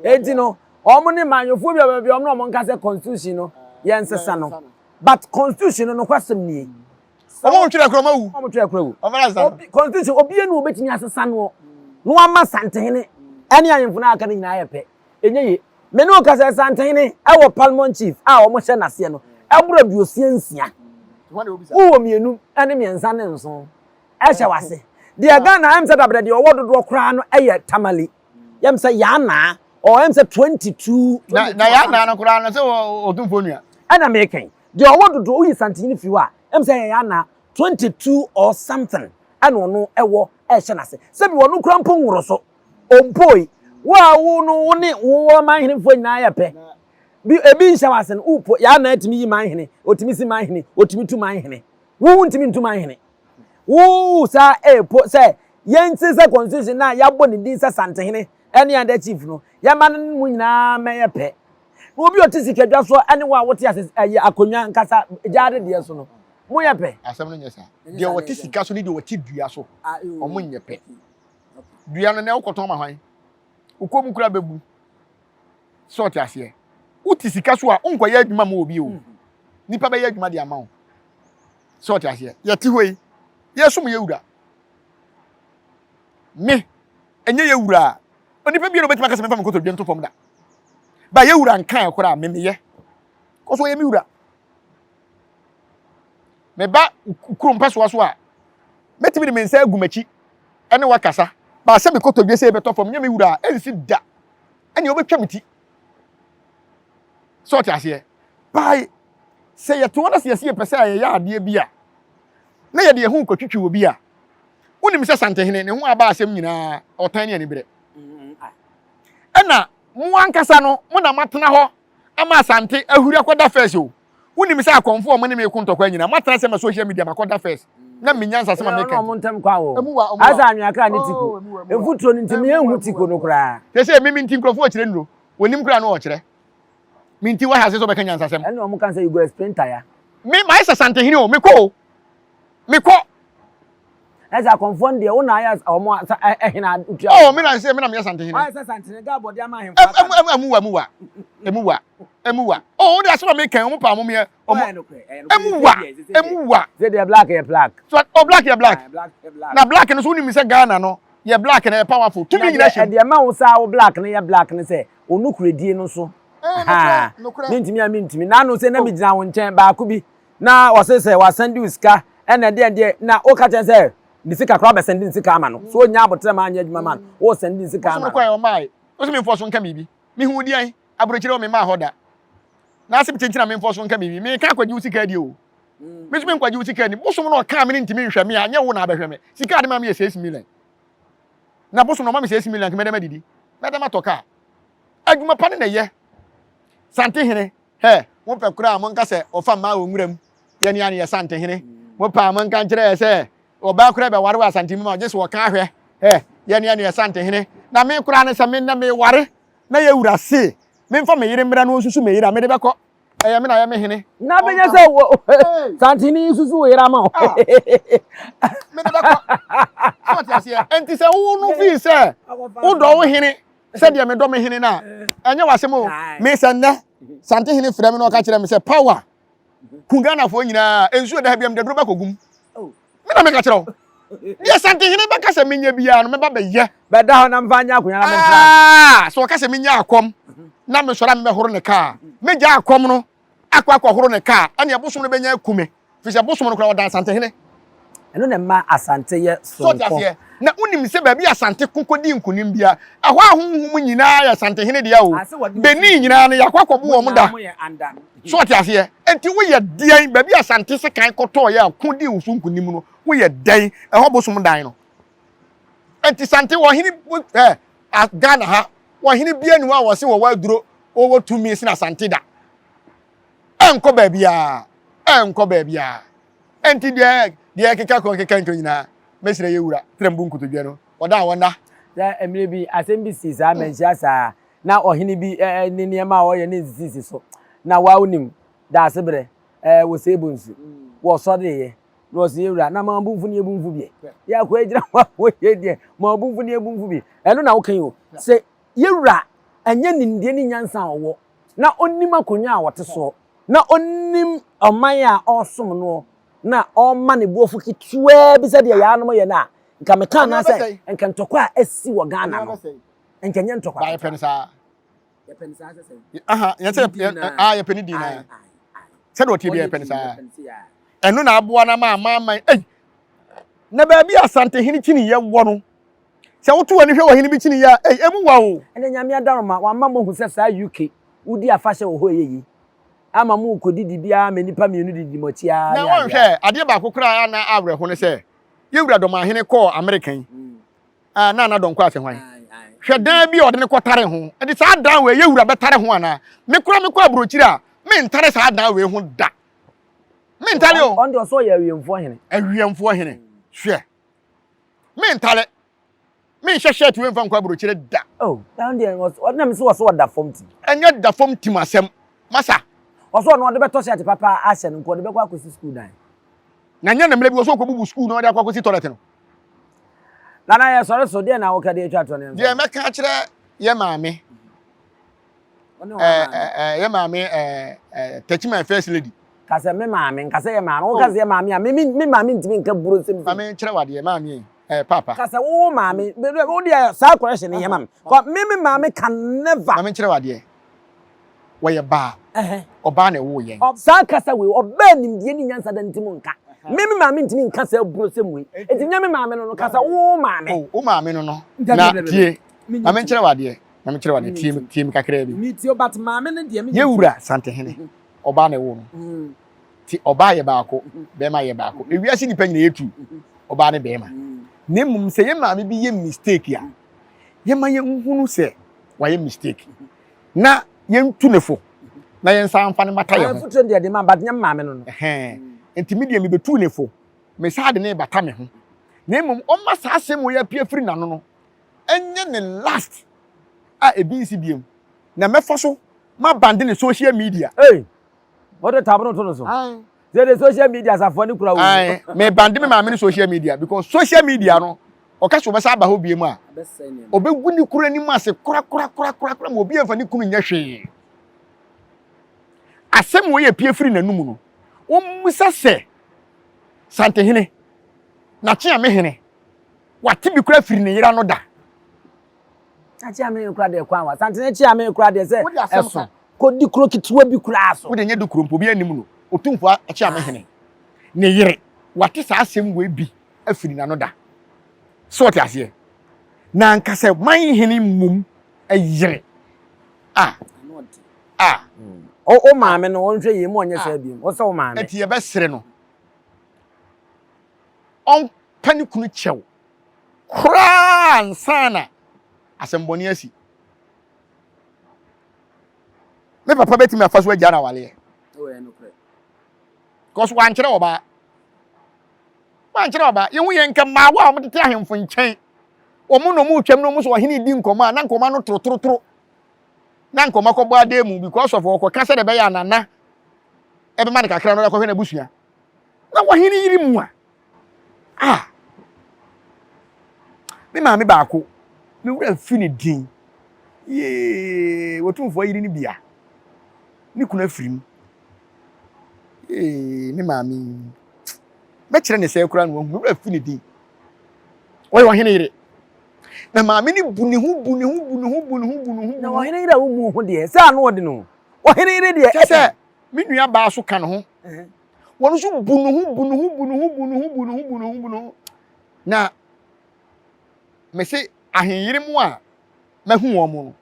eti no o mo ni manyofo bia o mo nka se constitution no yensesa no but constitution no kwasem ni o mo twere kro mawu o mo twere kro wu o fara sa constitution obi enu obetini asesa no ama Asantehene ani ayemfo na aka ni nyina ayepe enye me no ka se Asantehene e wo Parliament chief a o mo hye nase no ebura biosiansia wo mienu ene miensa ne nso e hye wase de Ghana am say dabere de owo dodo kra no eye tamale yam say yana or am say 22 na yana no kra no say Otumfuo nua ana meken de owo dodo uyi Asantehene fiwa am say yana 22 or something ana no ewo e hye nase se bi wonu kra mpo nworo so ompoi wa wo no woni wo manhene fo nyina ya pe bi ebi nhya wase no upo ya na atimi yi manhene otimi si manhene otimi tu manhene wo ntimi tu manhene wo sa po say yenti se constitution na ya bo ni din se Asantehene ene anda chief no ya man mu nyina meye pe obi otisi kedwa so ene wa wote ase akonwa nkasa jaade de so no mu ye pe asem no nyesa de woti sika so ni de woti dua so o mu nye pe dua no na ukoton ma hwan ukom kura bebu sort ase uti sika so a unkoye adwuma ma obi o nipa be ye adwuma de ama o sort ase ye ti hoi yesu mu yewura me enye yewura onipa bi no betima kase me fa me koto dwe nto fom da ba yewura nkan akora me meye ko so ye mi wura me ba kurum paso so a metimi de mensa agumachi ene wakasa ba se me koto dwe se be to fom nye me wura ensi da ene obetwa meti sort ase bai se ye to na se ye pese aye ya ade bia na ye de hu kwatwitwi obi a unim se Asantehene ne ho aba asem nyina otan ne anibere ena mo ankasa no mo na matena ho ama Asante ahuri akoda first o unim se akonfo mo ne me kuntokwa nyina matena se ma social media makoda first na me nyansa se ma make no mo ntem kwa wo asa anwa ka ne tiko efutro ni ntimi ehu tiko no kra se mimi nti nkrofo akire nuro wonim kra no o kire minti wa hase so be kan nyansa sem ene mo kan say you go explain tire me my Asantehene o me ko esa confirm de wo na ya omo ehina utua oh me na say me na me Asantehene why say Asantehene ga body ama hemfa emuwa oh they so me kan omo pa omo me emuwa say the black ye black so oh black ye black na black no so ni me say Ghana no ye black na powerful to be nation de ma wo sa wo black na ye black ne say onukuredie no so ha mintimi na no say na me gina wo nchen ba ko bi na wo say wa send you ska ena de na o ka chen say ni sika kra be send ni sika ama no so onya abotre ma anya adwuma man wo send ni sika ama so kwa yo mai o se me force nka bibi mi hu di an abrochire o me ma hoda na asem chenchina me force nka bibi me ka kwaji sika di o me so me kwaji sika ni bosom no ka me ntimi nhwe me anya wo na abehwe me sika de ma me 6 million na bosom no ma me 6 million ke me de ma didi me de ma toka adwuma pa ne na ye Asantehene he mo pe kura mo nka se ofa ma wo nwuram ye ni an ye Asantehene mo pa mo nka nkire se oba kura be ware wa Asantehene ma just wo ka hwe ye ni an ye Asantehene na me kura ne se me na me ware na ye wura se me mfa me yire mra no osusu me yira me de beko me na ye me hene na benya se Asantehene susu wo yira ma me de beko so ti ase enti se wo no fi se wo do wo hene Said ya me do me hene na. Anya wasem o. Me se nne. Asantehene frɛ me na ɔka kyerɛ me sɛ power. Ku Ghana fo nyina ensuo da biam de dro ba kogum. Oh. Me na me ka kyerɛ o. Ye Asantehene ba ka sɛ menya bia no me ba be ye. Be da ho na mfa nya akonya na me tra. Ah, so ka sɛ menya akom. Na me sora me horo ne ka. Me gya akom no. Akwa horo ne ka. Ane abosom no benya akume. Fi sɛ abosom no kra wo da Asantehene. Eno na ma Asante ye So tiasie na unim se ba bi Asante kokodi nkunim bia ahwa ahonhum nyina ya Asantehene dia o beni nyina no yakwakobo wo mu da so tiasie enti wo ye dian ba bi Asante se kan koto ya kodi usu nkunim no wo ye dan ehwo bosom dan no enti Sante wo hini Ghana ha wo hini bia ni wo se wo waduro wo tumi se na Asante da enko ba bia enti dia keka ko keka nto nyina mesire yewura trembu nkotodwe no oda wona da emire bi asem si sa menhia sa na ohene bi ni niema o ye ne sisi so na wa unim da asebre wo se bonsu wo so de ye no se yewura na ma bunfu ni ebunfu bi ya ko egira wo ye de ma bunfu ni ebunfu bi eno na wo kan yo se yewura anya nindie ni nyansa owo na onim akonya a wote so na onim oman a osom no na ọma ne buofu kitwe bi se de ya no ye na nka me kan na se nka ntokwa asi wo Ghana no nka nye ntokwa ba ye pensa se aha ye se ye peni di na se do tie bi ye pensa eno na aboa na ma na ba bi Asantehene chini ye wo no se woto wani hwe wo hene bi chini ya emu wa o ene nyame adaroma wa ma mo hu se sa UK udi afahye wo ho yeyi ama mu kodidi bia me nipa mienu didi motia na won hwe ade ba kokora na awre ho ne se yewura do ma hene ko American na donko ase hwan hwe dan bi ode ne kotare ho ade sa dan we yewura betare ho ana me kura me ko abrochiri a me ntare sa dan we ho da me ntare o on de so ye awiemfo hene awiemfo hene hwe me ntare me hwehwe tu mfa nkwa abrochiri da oh down there was na me so da form team enya da form team asem masa oso no de beto shirt papa ahye nko de bekwa akosi school dan na nya na mele bi oso okobubu school no de akwa akosi toilet no na na ye sore so de na wo ka de atwa to ne de me ka kire ye maame ye maame Techimanhene'S first lady ka se me maame ka se ye maame wo ka se ye maame a me maame ntimi nka buro sem maame kire wade maame papa ka se wo maame wo de sa correction ye maame ko me maame can never maame kire wade wo ye ba oba na wo yen sa kasa we oba nimdie ni nyansa da ntimi nka me maame ntimi nka sa buro sem we enti nyame maame no kasa wo maame o maame no na tie maame kire wade tie mi kakra bi mi tie but maame no de me yewura Asantehene oba na wo no ti oba ye baako be ma ye baako ewiase nipa nyina yetu oba ne be ma na mum se ye maame bi ye mistake ya ye ma ye nhunu se wa ye mistake na ye ntu nefo na ye nsa amfa ne mata ye ho futu de ma but nyam maame no enti media me betu nefo me sa de ne bata me ho na mum o ma sa asem wo ya pia firi na no no enye ne last a ebi nsi biem na mefo so ma bande ne social media what the tabno to no so the social media safo ni kura wo me bande me maame ne social media because social media no o ka so be sa ba ho biem a obegu ni kura ni ma se kura mo obi amfa ni kunu nya hwe asem wo ye pie firi na num no o musa se Asantehene na chia me hene wate bi kura firi ne yira no da chia me kura de kwa wa Asantehene chia me kura de se eso ko di kuro kitwa bi kura aso wo de nya di kuro mpo bi anim no Otumfuo chia me hene ne yire wate sa asem wo bi afiri na no da so te ase na nka se man hene mum ayire o maame no onhwe yi mo onye sa bi o se o maame eti ye be sere no on pani kunu chew kra nsana asemboni asi me papa betimi afaso agya na wale no kre cause wan kire oba ye hu ye nka ma wa mo tete ahemfo nchen o mo no mu twam no mu so hene di nkoma na nkoma no trotro na nkoma ko gba de mu because of okọ kase de be ya nana e be ma de kakra no ko hwe na busua na wo hene yiri mu me maame baako me wura fi ne din Ye Otumfuo yiri ni bia. Ni kuna firim. Ni maami. Me kire ne se kura no hu bra fi ne din. Oy wo hene yire. Na maami ni bu ne hu. Na wo hene yire wo mu hu de. Se anu ode no. Wo hene yire de. Kese me nua ba so ka no ho. Wonu so bu no hu. Na me se ahenyire mu a mahu wo mu no.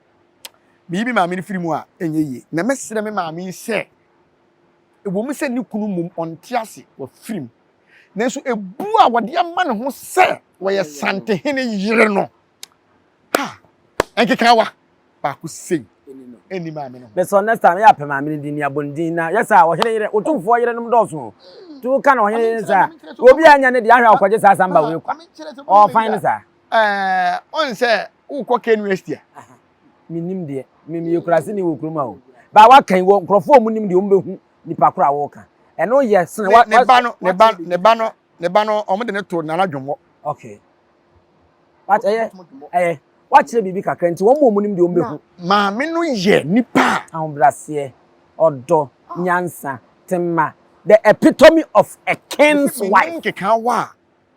Bibi maami ni firi mu a enye ye. Na me sere me maami se ebo mu se ni kunu mum ontiase wa firim. Nanso ebu a wode ama ne ho se wo ye Asantehene yire no. Ha. Enkeka wa ba ku sei. Eni maami no. Be so next time ya pe maami din ni abondin na. Yes ah, wo hene yire Otumfuo yire no doso. Tu ka na wo hene yire sa. Obi anya ne de ahwe akwaje sa samba we kwa. Oh fine sa. On say ukọ university a. Minim de. Mimi yokurase ni wo kuruma o. Ba wa kan wo nkrofo mu nim de o mbehu nipa kura wo kan. Eno ye sene wa ne ba no omo de ne to na adwonwo. Okay. What what chire bibi kakra nti wo mu nim de o mbehu. Maami no ye nipa. Ahombrase, odo, nyansa, tema, the epitome of a king's wife. Nkeka wa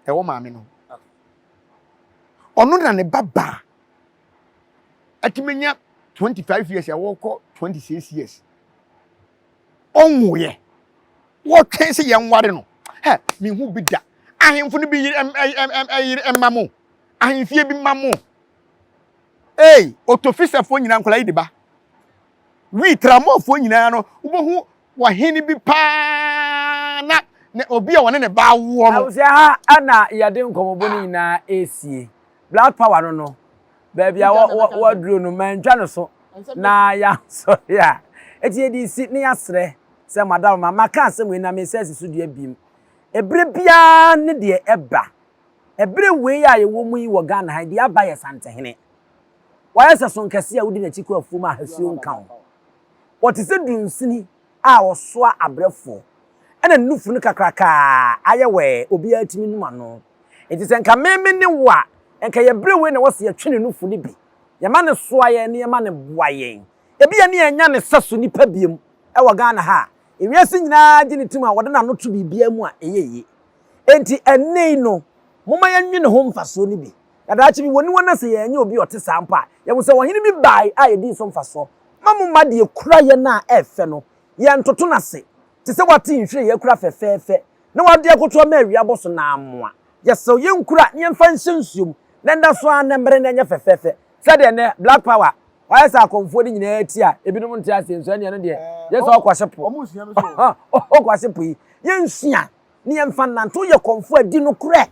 e wo maami no. Ono na ne baba. Atimenya 25 years ya woko 26 years. Onwoye. Wo twense ye nware no. He, me hu bi da. Ahemfo no bi emamu. Ahemfie bi mamu. Otofisefo nyina nkola yi de ba. Wi tramofo nyina no, ubohu wa heni bi pa na ne obi a wone ne ba wo no. Awusia ha ana yade nkomoboni na esie. Black power no. Baby wa duro no mantwa no so. Na ya so ya. Eti edi si ne yasre. Se madam mama ka asem we na me sesi so dua bim. Ebre bia ne de eba. Ebre we ya ye wo mu yi wo Ghana ha de aba ye Asantehene. Wa yesa so nkase a wudi na chiku afu ma hasuo nkan. What is it dunsini a osoa abrefo. Ena nufu ne kakraka aye we obi atimi numa no. Enti se nka meme ne wa enka ye brewe na wose ye twene nufu ne bi. Ye ma ne soa ye ne ye ma ne boa ye. Ebi ye ne enya ne saso nipa biem e wo Ghana ha. Ewiase nyina gye ne tim a wode na no to bibia mu a eyeye. Enti enei no moma ye nwene ho mfaso ne bi. Yadaachi bi woni wona se ye nya obi ote sampa. Ye wo se wo hene bi bai a ye di so mfaso. Mamu ma de kura ye na efe no. Ye ntoto na se. Ti se wati nhwe ye kura fefefe. Na wade akoto ma awia boso na amoa. Ye se ye nkura ye mfa nsensuom. Na nda so an mbre na nya fefefe. Se de ne black power. Why say akomfo di nyina ati a ebinom nti asenso ane no de. Ye se okwahyepo. Omusua me so. Okwahyepo yi. Ye nsua ne ye mfa nanto ye komfo adi no kura.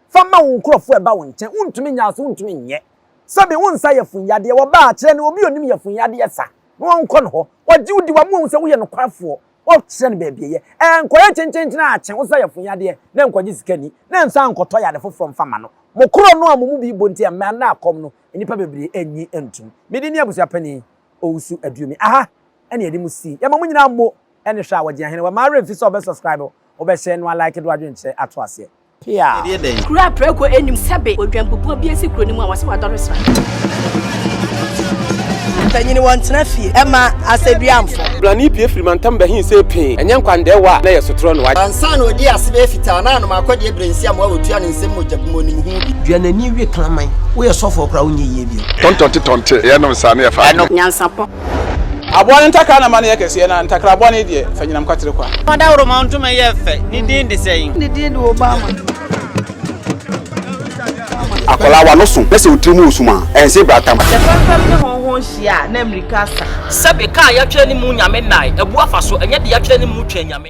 Fama wo nkrofo eba wo nchen. Untumi nya so untumi nye. Sabe wonsa ye funyade wo ba a kire ne obi onim ye funyade ye sa. Won kɔ no ho. Oji udi wa mu se wo ye no kwafo. O kire ne baabie ye. Nkoye chenchenchen a kye wo sa ye funyade na nkoje sikani. Na nsa nkoto ya de foforo mfama no. Mo kro no amumu bi bonti am na akom no. Enipa bebre enyi entum. Medi ni abusua pani owusu aduomi. Aha. Ene yedi musi. Ya mamu nyina mo ene hwa waje ahene wa ma refi so be subscribe. Obe share no like do adwenche ato ase. Pia. Kura preko enim sebe odwampopo bi esi kro ni mu a wase wadoro sra. Tanyini wantena fie ema aseduamfo blani pie frimantam be hin se pin enye nkwande wa na yesotro no wa ansa na odi asebe fita na no makode ebrensi am wa otua ne nsem mojabmo ni hu bi duanani wie klaman wo ye sofo kra wonye yie bi Tonte ye no nsa na ye fa Nyansapo abone ntaka na mane yakese na ntakra abone de fanyinam kwatere kwa oda woro mantuma ye fe ni din de sein ni din de obama akola wa no so pese otrimu osuma ense bratam the family ne honhon hia na amerika sa sebe ka ya twere ni mu nyame nai ebu afa so enye de ya twere ni mu twa nyame